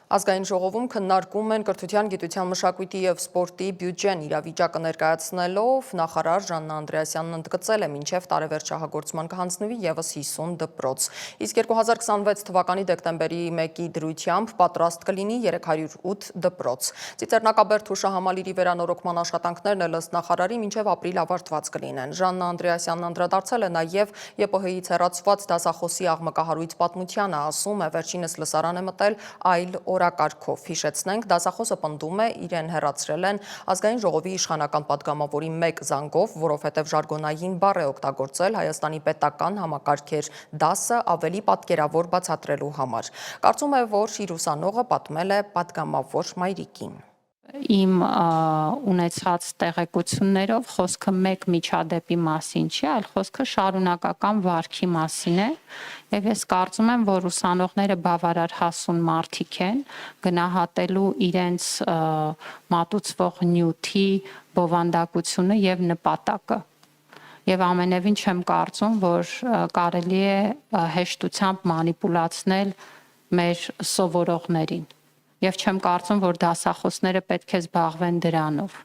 Ազգային ժողովում քննարկում են կրթության, գիտության, մշակույթի և սպորտի բյուջեն իրավիճակը ներկայացնելով նախարար Ժաննա Անդրեասյանն ընդգծել է մինչև տարեվերջ շահագործման կհանձնվի ևս 50 դպրոց։ Իսկ 2026 թվականի դեկտեմբերի 1-ի դրությամբ պատրաստ կլինի 308 դպրոց։ Ծիծեռնակաբերդ հուշահամալիրի վերանորոգման աշխատանքներն էլ ըստ նախարարի մինչև ապրիլ ավարտված կլինեն։ Ժաննա Անդրեասյանն անդրադարձել է նաև ԵՊՀ-ից հեռացված դասախոսի աղմկահարույց պատմությանը, ասում է վերջինս լսարան է մտել այլ օրակարգով։ Հիշեցնենք, դասախոսը պնդում է, իրեն հեռացրել են ազգային ժողովի իշխանական պատգամավորի մեկ զանգով, որովհետև ժարգոնային բառ է օգտագործել Հայաստանի պետական համակարգեր դասը ավելի պատկերավոր բացատրելու համար։ Կարծում է, որ իր ուսանողը պատմել է պատգամավոր մայրիկին։ Իմ ունեցած տեղեկություններով խոսքը մեկ միջադեպի մասին չի, այլ խոսքը շարունակական վարքի մասին է, եւ ես կարծում եմ, որ ուսանողները բավարար հասուն մարդիկ են գնահատելու իրենց մատուցվող նյութի բովանդակությունը եւ նպատակը։ Եվ ամենևին չեմ կարծում, որ կարելի է հեշտությամբ մանիպուլացնել մեր սովորողներին։ Եվ չեմ կարծում, որ դասախոսները պետք է զբաղվեն դրանով։